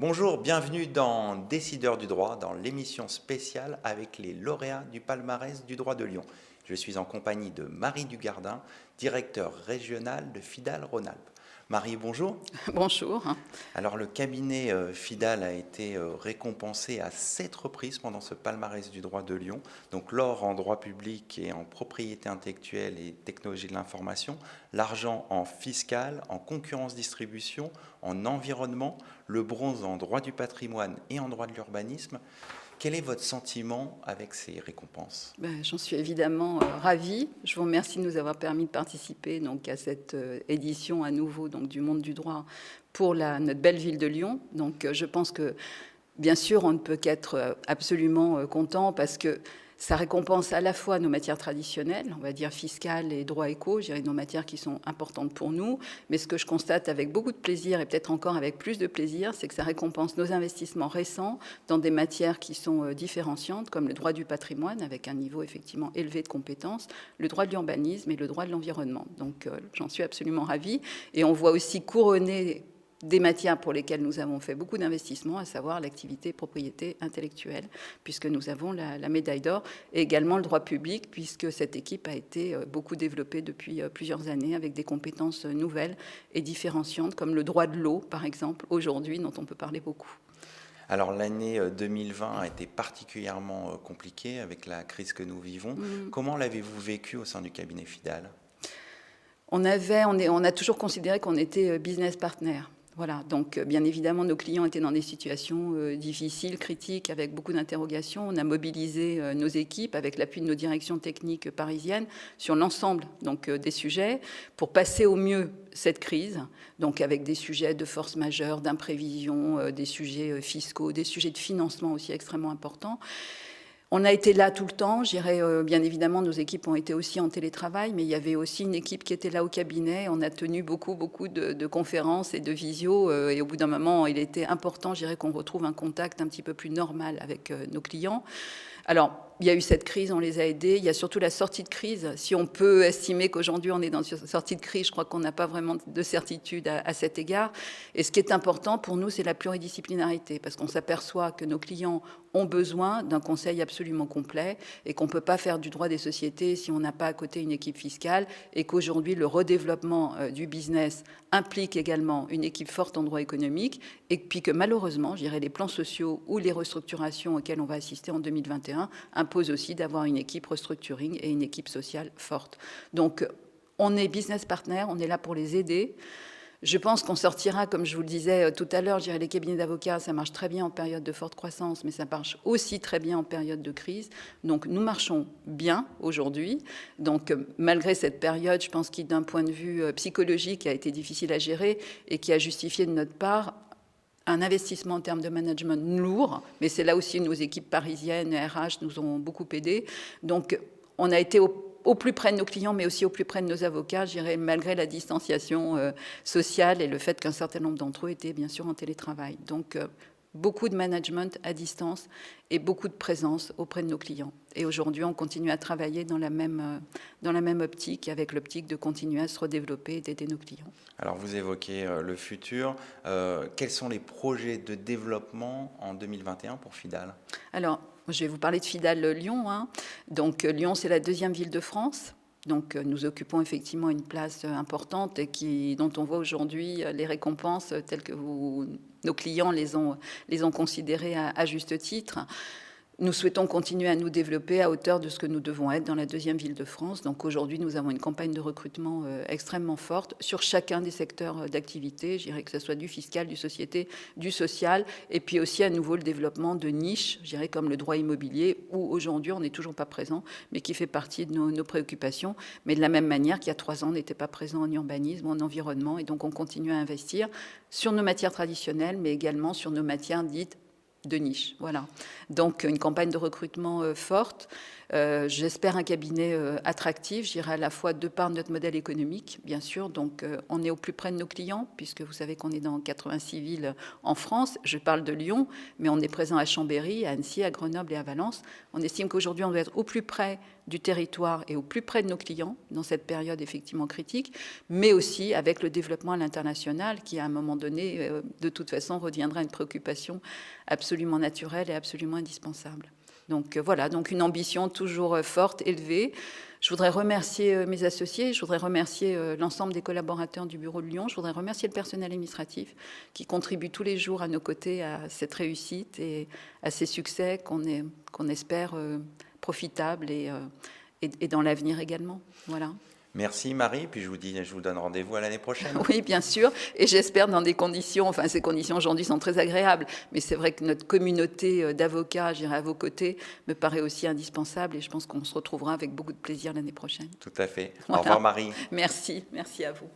Bonjour, bienvenue dans Décideurs du droit, dans l'émission spéciale avec les lauréats du palmarès du droit de Lyon. Je suis en compagnie de Marie Dugardin, directeur régional de FIDAL Rhône-Alpes. Marie, bonjour. Bonjour. Alors le cabinet FIDAL a été récompensé à 7 reprises pendant ce palmarès du droit de Lyon, donc l'or en droit public et en propriété intellectuelle et technologie de l'information, l'argent en fiscal, en concurrence distribution, en environnement, le bronze en droit du patrimoine et en droit de l'urbanisme. Quel est votre sentiment avec ces récompenses? J'en suis évidemment ravie. Je vous remercie de nous avoir permis de participer donc, à cette édition à nouveau donc, du Monde du droit pour notre belle ville de Lyon. Donc, je pense que, bien sûr, on ne peut qu'être absolument content parce que ça récompense à la fois nos matières traditionnelles, on va dire fiscales et droit éco, je dirais nos matières qui sont importantes pour nous. Mais ce que je constate avec beaucoup de plaisir et peut-être encore avec plus de plaisir, c'est que ça récompense nos investissements récents dans des matières qui sont différenciantes, comme le droit du patrimoine, avec un niveau effectivement élevé de compétences, le droit de l'urbanisme et le droit de l'environnement. Donc j'en suis absolument ravie. Et on voit aussi couronner des matières pour lesquelles nous avons fait beaucoup d'investissements, à savoir l'activité propriété intellectuelle, puisque nous avons la médaille d'or, et également le droit public, puisque cette équipe a été beaucoup développée depuis plusieurs années avec des compétences nouvelles et différenciantes, comme le droit de l'eau, par exemple, aujourd'hui, dont on peut parler beaucoup. Alors l'année 2020 a été particulièrement compliquée avec la crise que nous vivons. Comment l'avez-vous vécu au sein du cabinet FIDAL? On a toujours considéré qu'on était business partner. Voilà, donc bien évidemment, nos clients étaient dans des situations difficiles, critiques, avec beaucoup d'interrogations. On a mobilisé nos équipes avec l'appui de nos directions techniques parisiennes sur l'ensemble des sujets pour passer au mieux cette crise, donc avec des sujets de force majeure, d'imprévision, des sujets fiscaux, des sujets de financement aussi extrêmement importants. On a été là tout le temps. Bien évidemment, nos équipes ont été aussi en télétravail, mais il y avait aussi une équipe qui était là au cabinet. On a tenu beaucoup de conférences et de visio. Et au bout d'un moment, il était important, qu'on retrouve un contact un petit peu plus normal avec nos clients. Alors, il y a eu cette crise, on les a aidés. Il y a surtout la sortie de crise. Si on peut estimer qu'aujourd'hui on est dans une sortie de crise, je crois qu'on n'a pas vraiment de certitude à cet égard. Et ce qui est important pour nous, c'est la pluridisciplinarité, parce qu'on s'aperçoit que nos clients ont besoin d'un conseil absolument complet et qu'on ne peut pas faire du droit des sociétés si on n'a pas à côté une équipe fiscale et qu'aujourd'hui, le redéveloppement du business implique également une équipe forte en droit économique et puis que malheureusement, les plans sociaux ou les restructurations auxquelles on va assister en 2021 imposent aussi d'avoir une équipe restructuring et une équipe sociale forte. Donc, on est business partner, on est là pour les aider. Je pense qu'on sortira, comme je vous le disais tout à l'heure, les cabinets d'avocats, ça marche très bien en période de forte croissance, mais ça marche aussi très bien en période de crise. Donc nous marchons bien aujourd'hui. Donc malgré cette période, je pense qu'il, d'un point de vue psychologique, a été difficile à gérer et qui a justifié de notre part un investissement en termes de management lourd, mais c'est là aussi nos équipes parisiennes, RH, nous ont beaucoup aidés. Donc on a été au plus près de nos clients, mais aussi au plus près de nos avocats, malgré la distanciation sociale et le fait qu'un certain nombre d'entre eux étaient bien sûr en télétravail. Donc, beaucoup de management à distance et beaucoup de présence auprès de nos clients. Et aujourd'hui, on continue à travailler dans la même optique, avec l'optique de continuer à se redévelopper et d'aider nos clients. Alors vous évoquez le futur. Quels sont les projets de développement en 2021 pour FIDAL? Alors, je vais vous parler de FIDAL Lyon. Donc, Lyon, c'est la deuxième ville de France. Donc, nous occupons effectivement une place importante et dont on voit aujourd'hui les récompenses telles que nos clients les ont considérées à juste titre. Nous souhaitons continuer à nous développer à hauteur de ce que nous devons être dans la deuxième ville de France. Donc aujourd'hui, nous avons une campagne de recrutement extrêmement forte sur chacun des secteurs d'activité. Je dirais que ce soit du fiscal, du société, du social, et puis aussi à nouveau le développement de niches, je dirais comme le droit immobilier, où aujourd'hui on n'est toujours pas présent, mais qui fait partie de nos préoccupations. Mais de la même manière qu'il y a 3 ans, on n'était pas présent en urbanisme, en environnement, et donc on continue à investir sur nos matières traditionnelles, mais également sur nos matières dites de niche, voilà. Donc une campagne de recrutement forte. J'espère un cabinet attractif, je dirais à la fois de par notre modèle économique, bien sûr. Donc on est au plus près de nos clients, puisque vous savez qu'on est dans 86 villes en France. Je parle de Lyon, mais on est présent à Chambéry, à Annecy, à Grenoble et à Valence. On estime qu'aujourd'hui, on doit être au plus près du territoire et au plus près de nos clients dans cette période effectivement critique, mais aussi avec le développement à l'international qui, à un moment donné, de toute façon, reviendra une préoccupation absolument naturelle et absolument indispensable. Donc voilà, donc une ambition toujours forte, élevée. Je voudrais remercier mes associés, je voudrais remercier l'ensemble des collaborateurs du bureau de Lyon, je voudrais remercier le personnel administratif qui contribue tous les jours à nos côtés à cette réussite et à ces succès qu'on espère profitables et dans l'avenir également. Voilà. Merci Marie, puis je vous donne rendez-vous à l'année prochaine. Oui, bien sûr, et j'espère dans des conditions, enfin ces conditions aujourd'hui sont très agréables, mais c'est vrai que notre communauté d'avocats, j'irai à vos côtés, me paraît aussi indispensable et je pense qu'on se retrouvera avec beaucoup de plaisir l'année prochaine. Tout à fait. Voilà. Au revoir Marie. Merci à vous.